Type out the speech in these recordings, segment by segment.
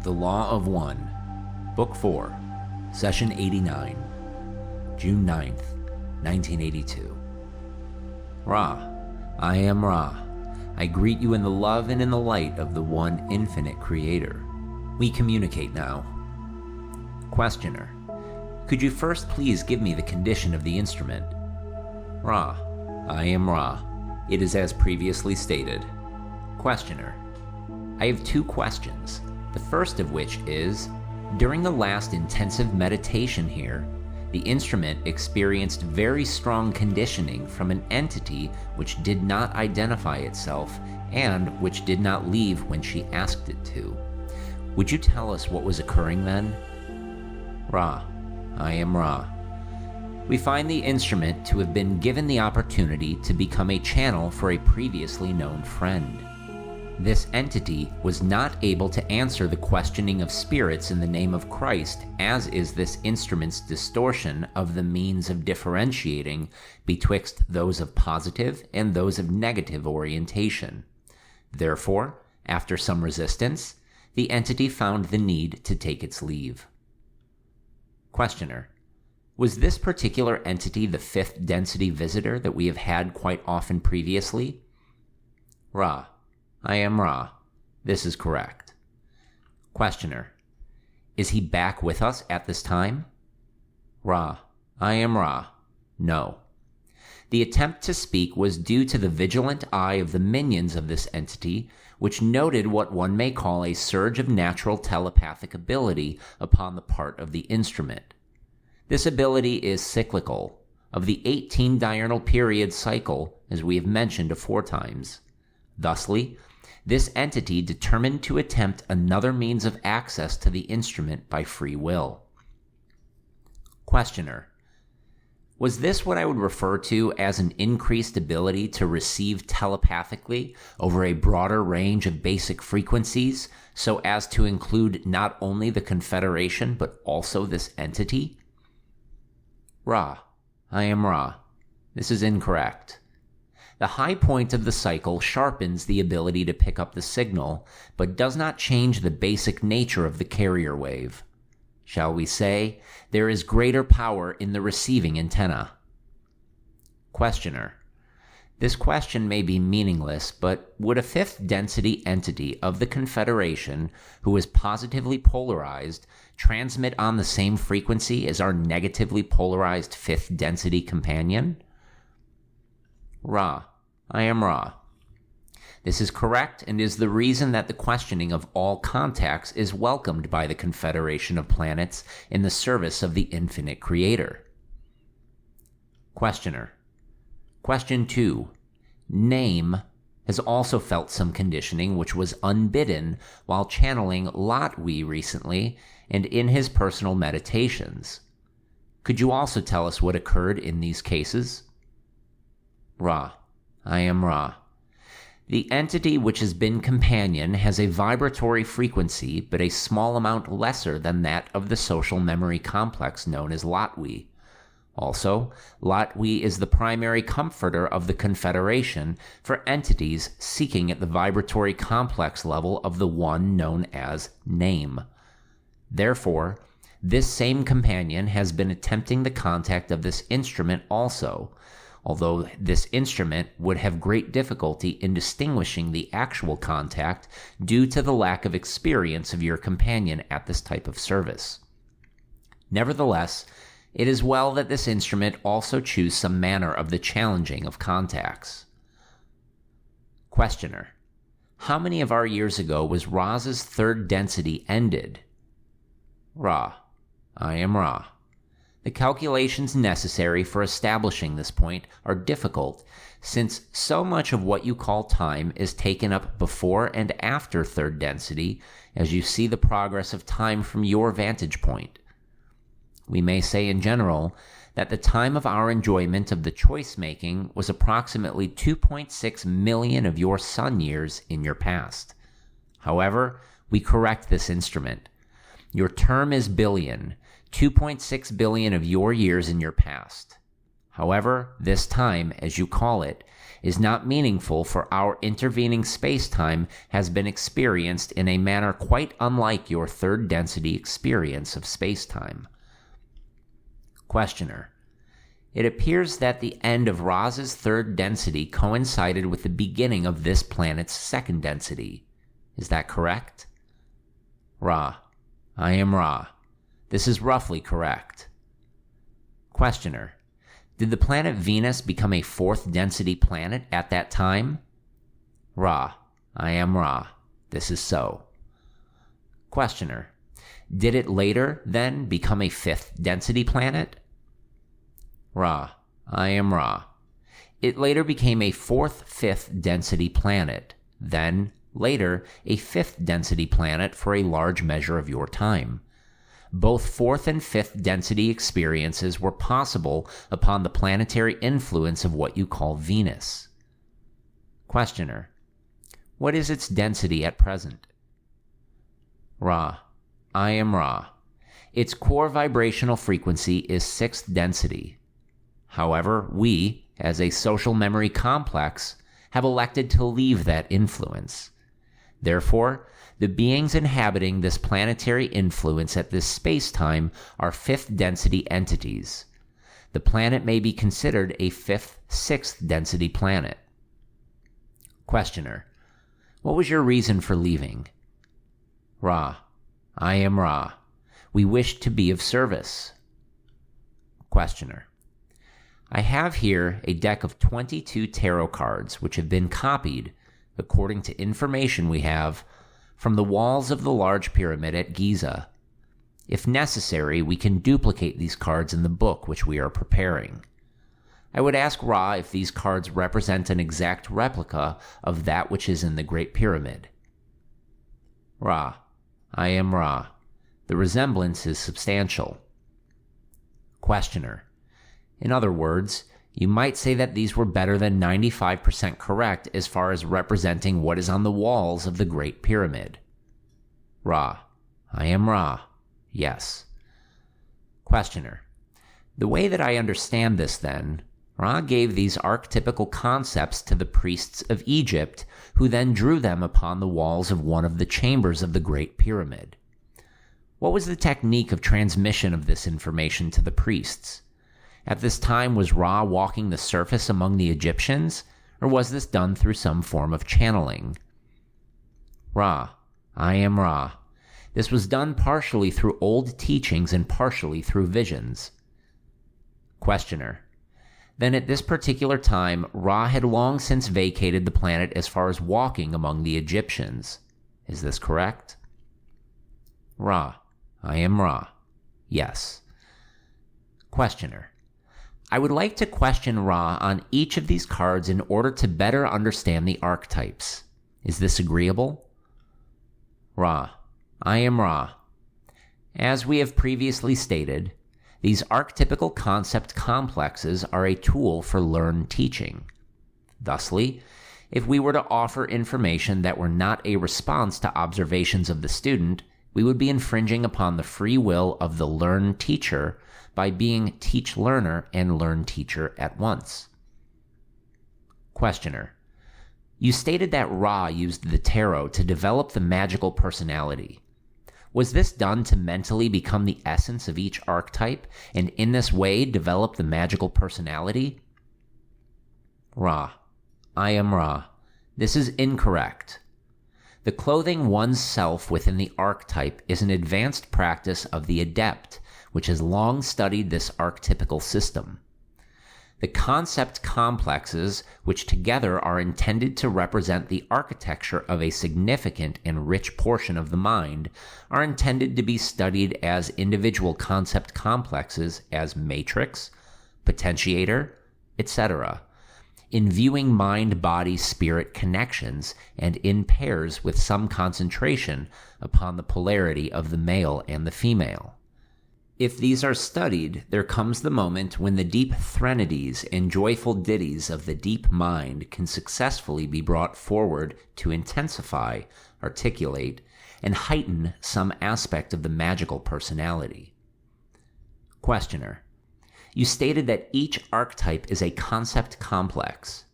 The Law of One, Book 4, Session 89, June 9th, 1982. Ra, I am Ra. I greet you in the love and in the light of the one infinite creator. We communicate now. Questioner, could you first please give me the condition of the instrument? Ra, I am Ra. It is as previously stated. Questioner, I have two questions. The first of which is, during the last intensive meditation here, the instrument experienced very strong conditioning from an entity which did not identify itself and which did not leave when she asked it to. Would you tell us what was occurring then? Ra, I am Ra. We find the instrument to have been given the opportunity to become a channel for a previously known friend. This entity was not able to answer the questioning of spirits in the name of Christ, as is this instrument's distortion of the means of differentiating betwixt those of positive and those of negative orientation. Therefore, after some resistance, the entity found the need to take its leave. Questioner, was this particular entity the fifth density visitor that we have had quite often previously? Ra, I am Ra. This is correct. Questioner, is he back with us at this time? Ra, I am Ra. No. The attempt to speak was due to the vigilant eye of the minions of this entity, which noted what one may call a surge of natural telepathic ability upon the part of the instrument. This ability is cyclical, of the 18 diurnal period cycle, as we have mentioned aforetimes. Thusly, this entity determined to attempt another means of access to the instrument by free will. Questioner, was this what I would refer to as an increased ability to receive telepathically over a broader range of basic frequencies, so as to include not only the Confederation but also this entity? Ra, I am Ra. This is incorrect. The high point of the cycle sharpens the ability to pick up the signal, but does not change the basic nature of the carrier wave. Shall we say, there is greater power in the receiving antenna? Questioner, this question may be meaningless, but would a fifth density entity of the Confederation, who is positively polarized, transmit on the same frequency as our negatively polarized fifth density companion? Ra, I am Ra. This is correct and is the reason that the questioning of all contacts is welcomed by the Confederation of Planets in the service of the infinite creator. Questioner. Question 2. Name has also felt some conditioning which was unbidden while channeling Latwi recently and in his personal meditations. Could you also tell us what occurred in these cases? Ra, I am Ra. The entity which has been companion has a vibratory frequency, but a small amount lesser than that of the social memory complex known as Latwi. Also, Latwi is the primary comforter of the Confederation for entities seeking at the vibratory complex level of the one known as Name. Therefore, this same companion has been attempting the contact of this instrument also, although this instrument would have great difficulty in distinguishing the actual contact due to the lack of experience of your companion at this type of service. Nevertheless, it is well that this instrument also choose some manner of the challenging of contacts. Questioner, how many of our years ago was Ra's third density ended? Ra, I am Ra. The calculations necessary for establishing this point are difficult, since so much of what you call time is taken up before and after third density, as you see the progress of time from your vantage point. We may say in general that the time of our enjoyment of the choice-making was approximately 2.6 million of your sun years in your past. However, we correct this instrument. Your term is billion, 2.6 billion of your years in your past. However, this time, as you call it, is not meaningful, for our intervening space-time has been experienced in a manner quite unlike your third density experience of space-time. Questioner: It appears that the end of Raz's third density coincided with the beginning of this planet's second density. Is that correct? Ra: I am Ra. This is roughly correct. Questioner: Did the planet Venus become a fourth density planet at that time? Ra: I am Ra. This is so. Questioner: Did it later, then, become a fifth density planet? Ra: I am Ra. It later became a fifth density planet, then, later, a fifth density planet for a large measure of your time. Both fourth and fifth density experiences were possible upon the planetary influence of what you call Venus. Questioner: What is its density at present? Ra: I am Ra. Its core vibrational frequency is sixth density. However, we, as a social memory complex, have elected to leave that influence. Therefore, the beings inhabiting this planetary influence at this space-time are fifth density entities. The planet may be considered a sixth density planet. Questioner: What was your reason for leaving? Ra: I am Ra. We wished to be of service. Questioner: I have here a deck of 22 tarot cards which have been copied, according to information we have, from the walls of the large pyramid at Giza. If necessary, we can duplicate these cards in the book which we are preparing. I would ask Ra if these cards represent an exact replica of that which is in the Great Pyramid. Ra: I am Ra. The resemblance is substantial. Questioner: In other words, you might say that these were better than 95% correct as far as representing what is on the walls of the Great Pyramid. Ra: I am Ra. Yes. Questioner: The way that I understand this, then, Ra gave these archetypical concepts to the priests of Egypt, who then drew them upon the walls of one of the chambers of the Great Pyramid. What was the technique of transmission of this information to the priests? At this time, was Ra walking the surface among the Egyptians, or was this done through some form of channeling? Ra: I am Ra. This was done partially through old teachings and partially through visions. Questioner: Then at this particular time, Ra had long since vacated the planet as far as walking among the Egyptians. Is this correct? Ra: I am Ra. Yes. Questioner: I would like to question Ra on each of these cards in order to better understand the archetypes. Is this agreeable? Ra: I am Ra. As we have previously stated, these archetypical concept complexes are a tool for learned teaching. Thusly, if we were to offer information that were not a response to observations of the student, we would be infringing upon the free will of the learned teacher by being teach-learner and learn-teacher at once. Questioner: You stated that Ra used the tarot to develop the magical personality. Was this done to mentally become the essence of each archetype, and in this way develop the magical personality? Ra: I am Ra. This is incorrect. The clothing one's self within the archetype is an advanced practice of the adept, which has long studied this archetypical system. The concept complexes, which together are intended to represent the architecture of a significant and rich portion of the mind, are intended to be studied as individual concept complexes as matrix, potentiator, etc., in viewing mind-body-spirit connections and in pairs with some concentration upon the polarity of the male and the female. If these are studied, there comes the moment when the deep threnodies and joyful ditties of the deep mind can successfully be brought forward to intensify, articulate, and heighten some aspect of the magical personality. Questioner: You stated that each archetype is a concept complex.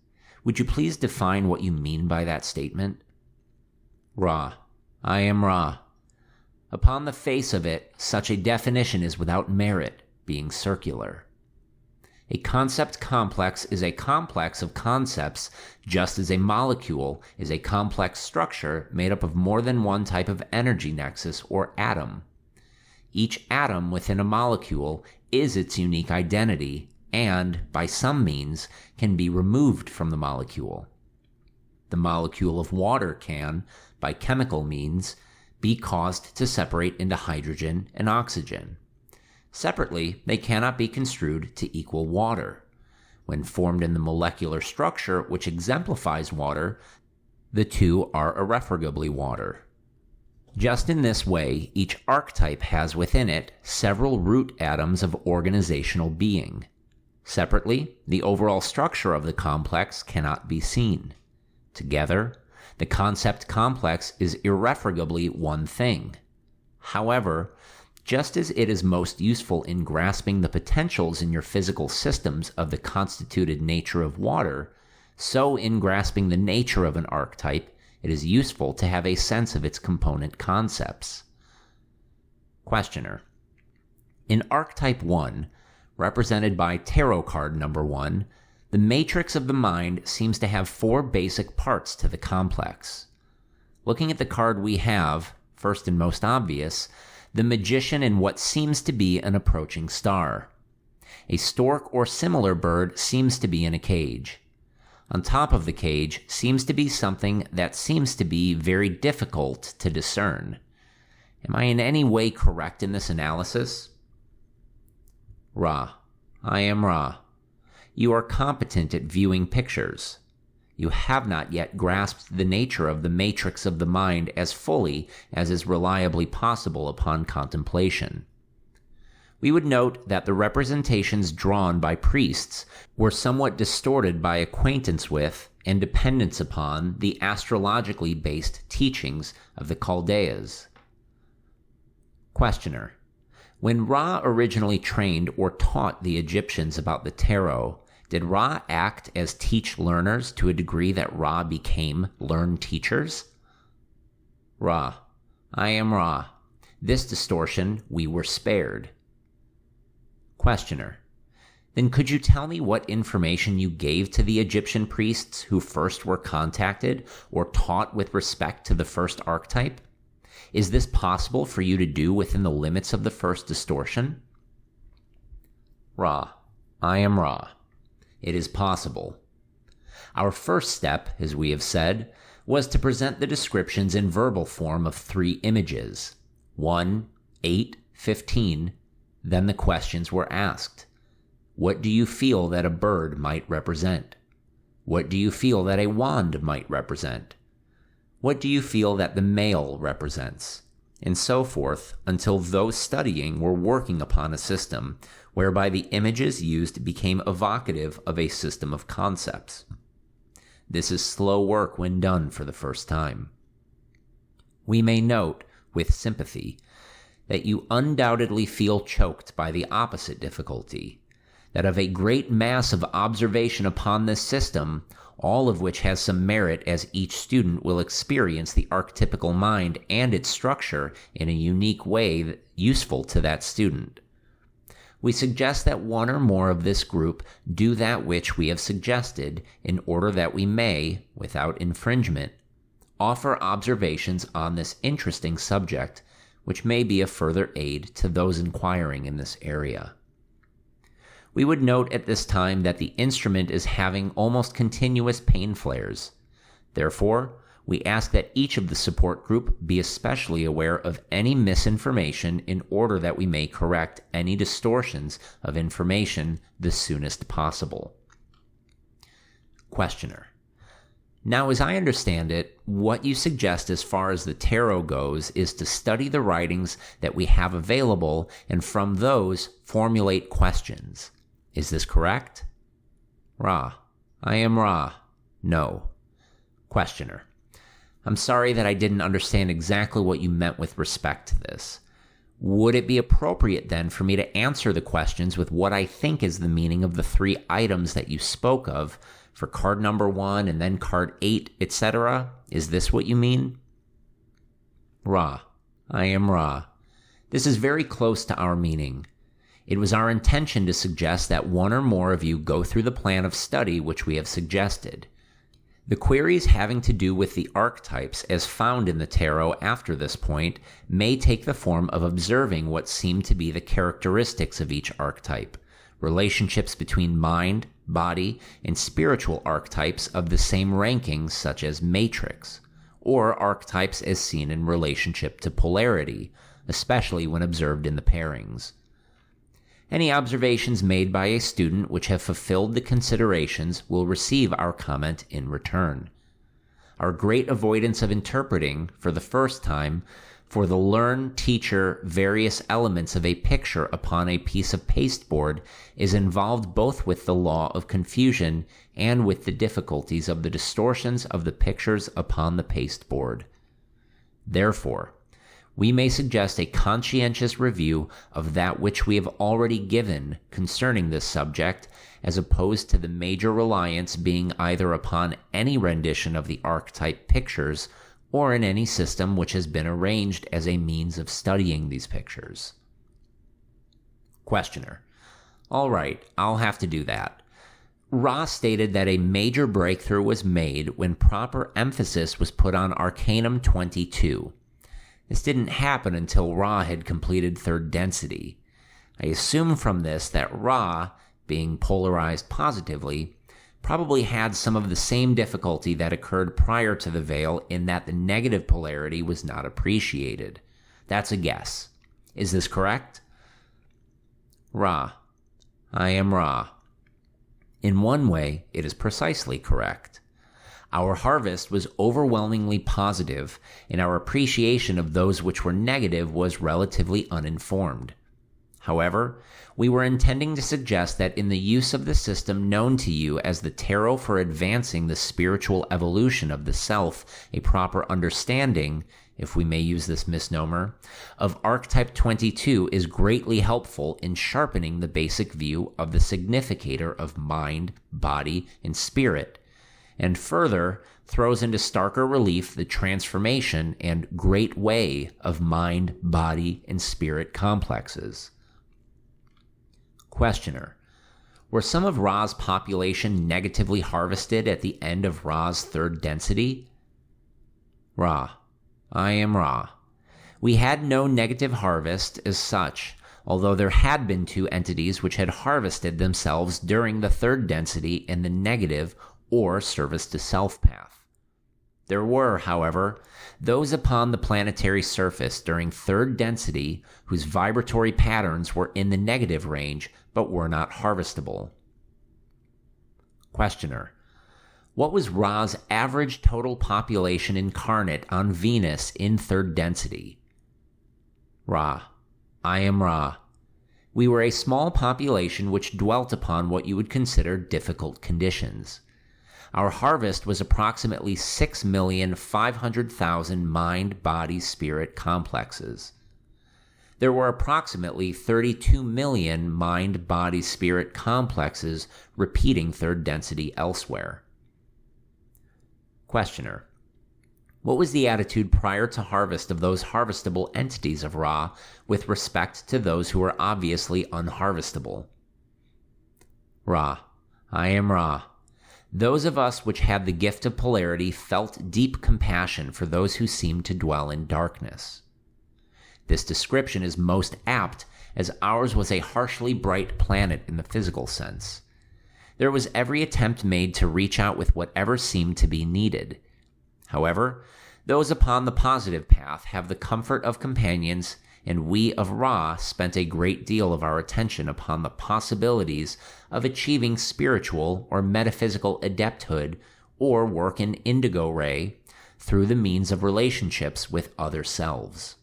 Would you please define what you mean by that statement? Ra. I am Ra. Upon the face of it, such a definition is without merit, being circular. A concept complex is a complex of concepts, just as a molecule is a complex structure made up of more than one type of energy nexus or atom. Each atom within a molecule is its unique identity and, by some means, can be removed from the molecule. The molecule of water can, by chemical means, be caused to separate into hydrogen and oxygen. Separately, they cannot be construed to equal water. When formed in the molecular structure which exemplifies water, the two are irrefragably water. Just in this way, each archetype has within it several root atoms of organizational being. Separately, the overall structure of the complex cannot be seen. Together, the concept complex is irrefragably one thing. However, just as it is most useful in grasping the potentials in your physical systems of the constituted nature of water, so in grasping the nature of an archetype, it is useful to have a sense of its component concepts. Questioner. In Archetype 1, represented by Tarot card number 1, the matrix of the mind seems to have 4 basic parts to the complex. Looking at the card we have, first and most obvious, the magician in what seems to be an approaching star. A stork or similar bird seems to be in a cage. On top of the cage seems to be something that seems to be very difficult to discern. Am I in any way correct in this analysis? Ra. I am Ra. You are competent at viewing pictures. You have not yet grasped the nature of the matrix of the mind as fully as is reliably possible upon contemplation. We would note that the representations drawn by priests were somewhat distorted by acquaintance with and dependence upon the astrologically based teachings of the Chaldeas. Questioner. When Ra originally trained or taught the Egyptians about the tarot, did Ra act as teach learners to a degree that Ra became learned teachers? Ra. I am Ra. This distortion we were spared. Questioner. Then could you tell me what information you gave to the Egyptian priests who first were contacted or taught with respect to the first archetype? Is this possible for you to do within the limits of the first distortion? Ra. I am Ra. It is possible. Our first step, as we have said, was to present the descriptions in verbal form of 3 images, 1, 8, 15, then the questions were asked. What do you feel that a bird might represent? What do you feel that a wand might represent? What do you feel that the male represents? And so forth, until those studying were working upon a system whereby the images used became evocative of a system of concepts. This is slow work when done for the first time. We may note, with sympathy, that you undoubtedly feel choked by the opposite difficulty, that of a great mass of observation upon this system, all of which has some merit as each student will experience the archetypical mind and its structure in a unique way useful to that student. We suggest that one or more of this group do that which we have suggested in order that we may, without infringement, offer observations on this interesting subject, which may be a further aid to those inquiring in this area. We would note at this time that the instrument is having almost continuous pain flares. Therefore, we ask that each of the support group be especially aware of any misinformation in order that we may correct any distortions of information the soonest possible. Questioner. Now, as I understand it, what you suggest as far as the tarot goes is to study the writings that we have available and from those formulate questions. Is this correct? Ra. I am Ra. No. Questioner. I'm sorry that I didn't understand exactly what you meant with respect to this. Would it be appropriate then for me to answer the questions with what I think is the meaning of the 3 items that you spoke of for card number 1 and then card 8, etc.? Is this what you mean? Ra, I am Ra. This is very close to our meaning. It was our intention to suggest that one or more of you go through the plan of study which we have suggested. The queries having to do with the archetypes as found in the tarot after this point may take the form of observing what seem to be the characteristics of each archetype, relationships between mind, body, and spiritual archetypes of the same rankings such as matrix, or archetypes as seen in relationship to polarity, especially when observed in the pairings. Any observations made by a student which have fulfilled the considerations will receive our comment in return. Our great avoidance of interpreting, for the first time, for the learned teacher various elements of a picture upon a piece of pasteboard is involved both with the law of confusion and with the difficulties of the distortions of the pictures upon the pasteboard. Therefore, we may suggest a conscientious review of that which we have already given concerning this subject, as opposed to the major reliance being either upon any rendition of the archetype pictures or in any system which has been arranged as a means of studying these pictures. Questioner: All right, I'll have to do that. Ra stated that a major breakthrough was made when proper emphasis was put on Arcanum 22. This didn't happen until Ra had completed 3rd density. I assume from this that Ra, being polarized positively, probably had some of the same difficulty that occurred prior to the veil in that the negative polarity was not appreciated. That's a guess. Is this correct? Ra, I am Ra. In one way, it is precisely correct. Our harvest was overwhelmingly positive, and our appreciation of those which were negative was relatively uninformed. However, we were intending to suggest that in the use of the system known to you as the tarot for advancing the spiritual evolution of the self, a proper understanding, if we may use this misnomer, of Archetype 22 is greatly helpful in sharpening the basic view of the significator of mind, body, and spirit, and further throws into starker relief the transformation and great way of mind, body, and spirit complexes. Questioner: Were some of Ra's population negatively harvested at the end of Ra's 3rd density? Ra, I am Ra. We had no negative harvest as such, although there had been 2 entities which had harvested themselves during the 3rd density in the negative or service to self path. There were, however, those upon the planetary surface during 3rd density whose vibratory patterns were in the negative range but were not harvestable. Questioner: What was Ra's average total population incarnate on Venus in 3rd density? Ra, I am Ra. We were a small population which dwelt upon what you would consider difficult conditions. Our harvest was approximately 6,500,000 mind, body, spirit complexes. There were approximately 32 million mind, body, spirit complexes repeating 3rd density elsewhere. Questioner: What was the attitude prior to harvest of those harvestable entities of Ra with respect to those who were obviously unharvestable? Ra, I am Ra. Those of us which had the gift of polarity felt deep compassion for those who seemed to dwell in darkness. This description is most apt, as ours was a harshly bright planet in the physical sense. There was every attempt made to reach out with whatever seemed to be needed. However, those upon the positive path have the comfort of companions, and we of Ra spent a great deal of our attention upon the possibilities of achieving spiritual or metaphysical adepthood or work in indigo ray through the means of relationships with other selves.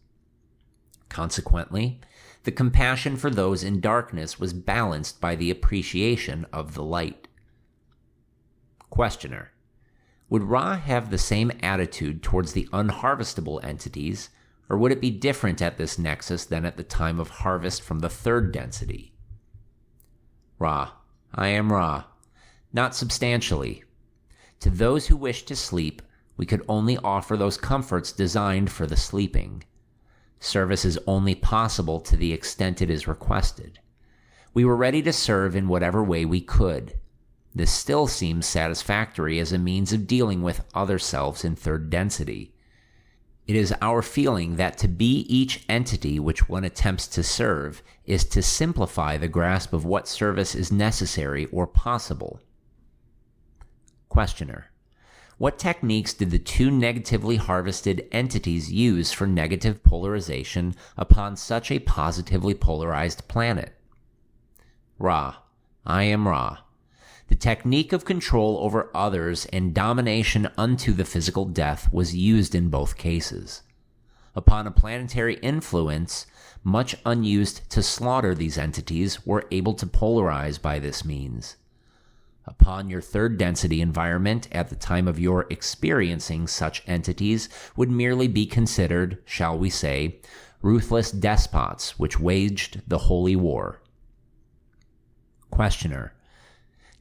Consequently, the compassion for those in darkness was balanced by the appreciation of the light. Questioner: Would Ra have the same attitude towards the unharvestable entities, Or would it be different at this nexus than at the time of harvest from the third density? Ra, I am Ra. Not substantially. To those who wish to sleep, we could only offer those comforts designed for the sleeping. Service is only possible to the extent it is requested. We were ready to serve in whatever way we could. This still seems satisfactory as a means of dealing with other selves in third density. It is our feeling that to be each entity which one attempts to serve is to simplify the grasp of what service is necessary or possible. Questioner: what techniques did the two negatively harvested entities use for negative polarization upon such a positively polarized planet? Ra, I am Ra. The technique of control over others and domination unto the physical death was used in both cases. Upon a planetary influence, much unused to slaughter these entities were able to polarize by this means. Upon your third density environment at the time of your experiencing such entities would merely be considered, shall we say, ruthless despots which waged the holy war. Questioner: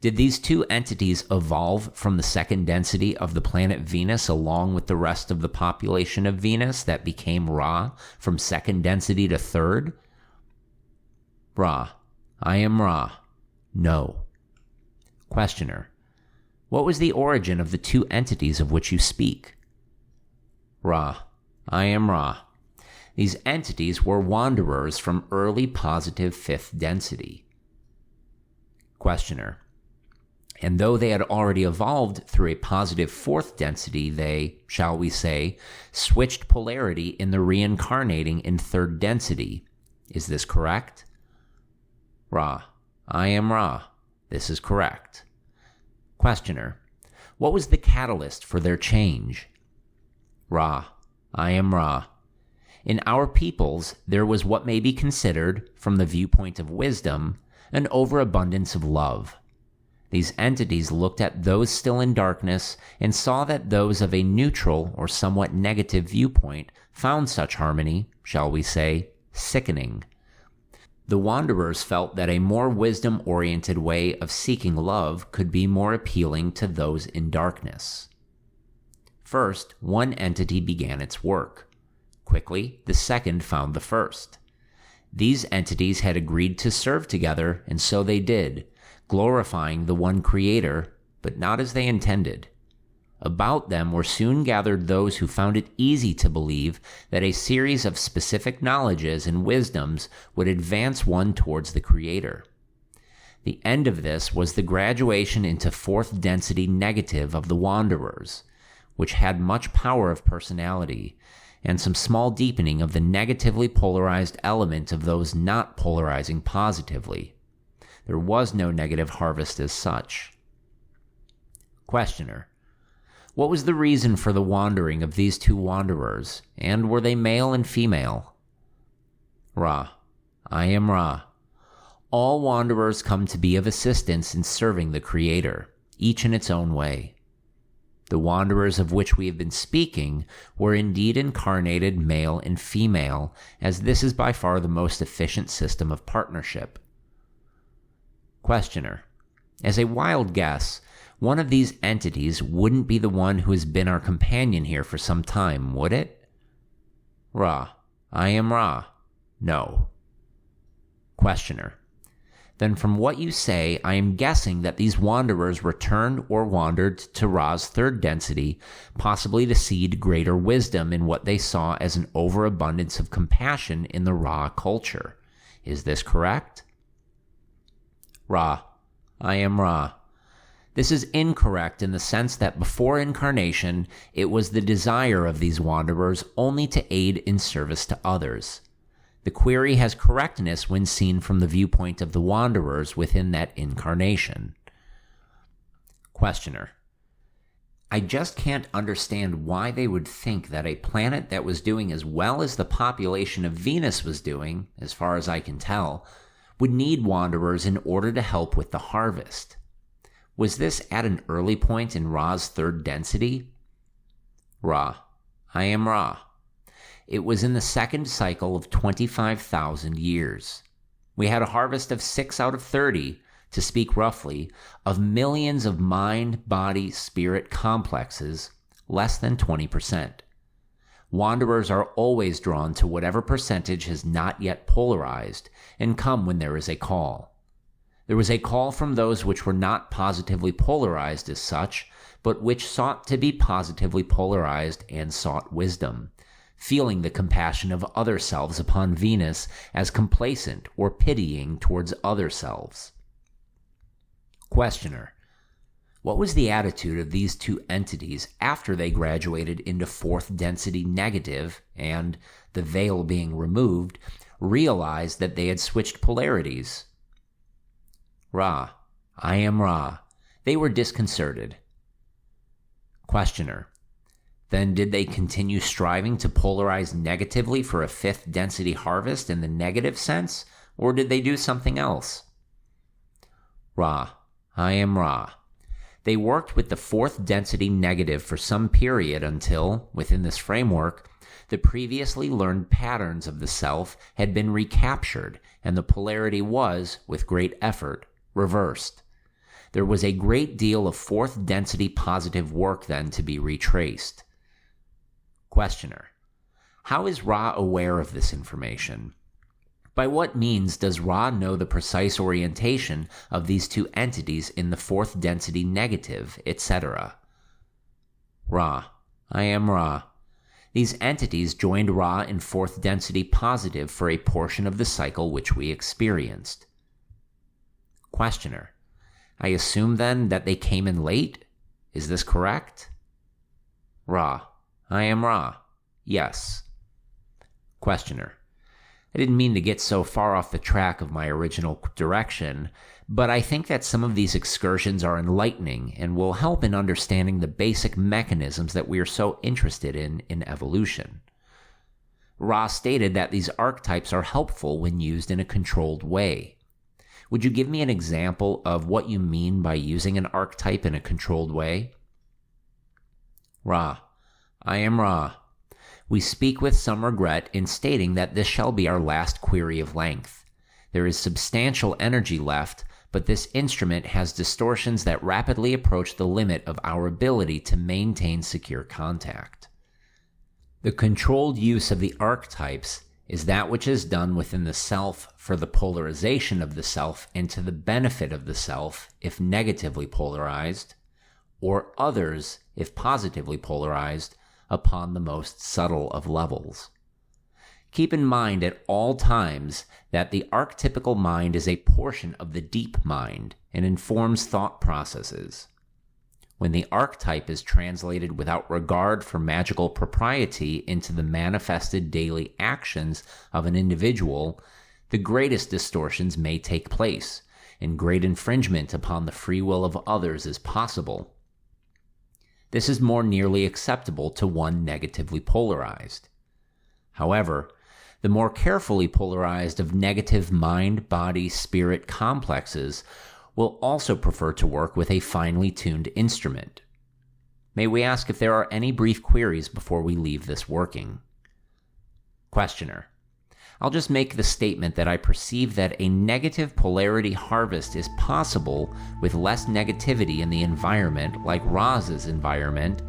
did these two entities evolve from the second density of the planet Venus along with the rest of the population of Venus that became Ra from second density to third? Ra, I am Ra. No. Questioner: what was the origin of the two entities of which you speak? Ra, I am Ra. These entities were wanderers from early positive fifth density. Questioner: and though they had already evolved through a positive fourth density, they, shall we say, switched polarity in the reincarnating in third density. Is this correct? Ra, I am Ra. This is correct. Questioner: what was the catalyst for their change? Ra, I am Ra. In our peoples, there was what may be considered, from the viewpoint of wisdom, an overabundance of love. These entities looked at those still in darkness and saw that those of a neutral or somewhat negative viewpoint found such harmony, shall we say, sickening. The wanderers felt that a more wisdom-oriented way of seeking love could be more appealing to those in darkness. First, one entity began its work. Quickly, the second found the first. These entities had agreed to serve together, and so they did, glorifying the one creator, but not as they intended. About them were soon gathered those who found it easy to believe that a series of specific knowledges and wisdoms would advance one towards the creator. The end of this was the graduation into fourth density negative of the wanderers, which had much power of personality, and some small deepening of the negatively polarized element of those not polarizing positively. There was no negative harvest as such. Questioner: what was the reason for the wandering of these two wanderers, and were they male and female? Ra, I am Ra. All wanderers come to be of assistance in serving the Creator, each in its own way. The wanderers of which we have been speaking were indeed incarnated male and female, as this is by far the most efficient system of partnership. Questioner: as a wild guess, one of these entities wouldn't be the one who has been our companion here for some time, would it? Ra, I am Ra. No. Questioner: then from what you say, I am guessing that these wanderers returned or wandered to Ra's third density, possibly to seed greater wisdom in what they saw as an overabundance of compassion in the Ra culture. Is this correct? Ra, I am Ra. This is incorrect in the sense that before incarnation, it was the desire of these wanderers only to aid in service to others. The query has correctness when seen from the viewpoint of the wanderers within that incarnation. Questioner: I just can't understand why they would think that a planet that was doing as well as the population of Venus was doing, as far as I can tell, would need wanderers in order to help with the harvest. Was this at an early point in Ra's third density? Ra, I am Ra. It was in the second cycle of 25,000 years. We had a harvest of 6 out of 30, to speak roughly, of millions of mind-body-spirit complexes, less than 20%. Wanderers are always drawn to whatever percentage has not yet polarized and come when there is a call. There was a call from those which were not positively polarized as such, but which sought to be positively polarized and sought wisdom, feeling the compassion of other selves upon Venus as complacent or pitying towards other selves. Questioner: what was the attitude of these two entities after they graduated into fourth density negative and, the veil being removed, realized that they had switched polarities? Ra: I am Ra. They were disconcerted. Questioner: then did they continue striving to polarize negatively for a fifth density harvest in the negative sense, or did they do something else? Ra: I am Ra. They worked with the fourth density negative for some period until, within this framework, the previously learned patterns of the self had been recaptured and the polarity was, with great effort, reversed. There was a great deal of fourth density positive work then to be retraced. Questioner: how is Ra aware of this information? By what means does Ra know the precise orientation of these two entities in the fourth density negative, etc.? Ra: I am Ra. These entities joined Ra in fourth density positive for a portion of the cycle which we experienced. Questioner: I assume then that they came in late? Is this correct? Ra: I am Ra. Yes. Questioner: I didn't mean to get so far off the track of my original direction, but I think that some of these excursions are enlightening and will help in understanding the basic mechanisms that we are so interested in evolution. Ra stated that these archetypes are helpful when used in a controlled way. Would you give me an example of what you mean by using an archetype in a controlled way? Ra: I am Ra. We speak with some regret in stating that this shall be our last query of length. There is substantial energy left, but this instrument has distortions that rapidly approach the limit of our ability to maintain secure contact. The controlled use of the archetypes is that which is done within the self for the polarization of the self and to the benefit of the self if negatively polarized, or others if positively polarized, upon the most subtle of levels. Keep in mind at all times that the archetypical mind is a portion of the deep mind and informs thought processes. When the archetype is translated without regard for magical propriety into the manifested daily actions of an individual, the greatest distortions may take place, and great infringement upon the free will of others is possible. This is more nearly acceptable to one negatively polarized. However, the more carefully polarized of negative mind-body-spirit complexes will also prefer to work with a finely tuned instrument. May we ask if there are any brief queries before we leave this working? Questioner: I'll just make the statement that I perceive that a negative polarity harvest is possible with less negativity in the environment, like Ra's environment,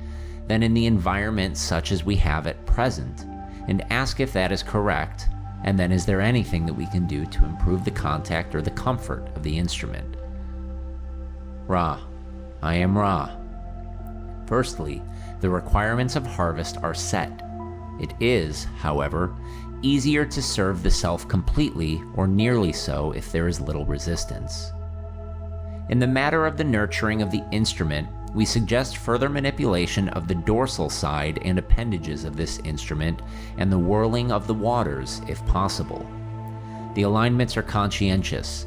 than in the environment such as we have at present, and ask if that is correct, and then is there anything that we can do to improve the contact or the comfort of the instrument? Ra: I am Ra. Firstly, the requirements of harvest are set. It is, however, easier to serve the self completely or nearly so if there is little resistance. In the matter of the nurturing of the instrument, we suggest further manipulation of the dorsal side and appendages of this instrument and the whirling of the waters if possible. The alignments are conscientious.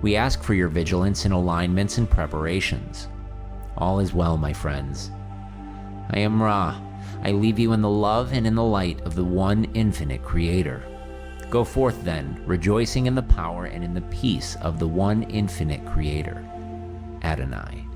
We ask for your vigilance in alignments and preparations. All is well, my friends. I am Ra. I leave you in the love and in the light of the one infinite Creator. Go forth then, rejoicing in the power and in the peace of the one infinite Creator. Adonai.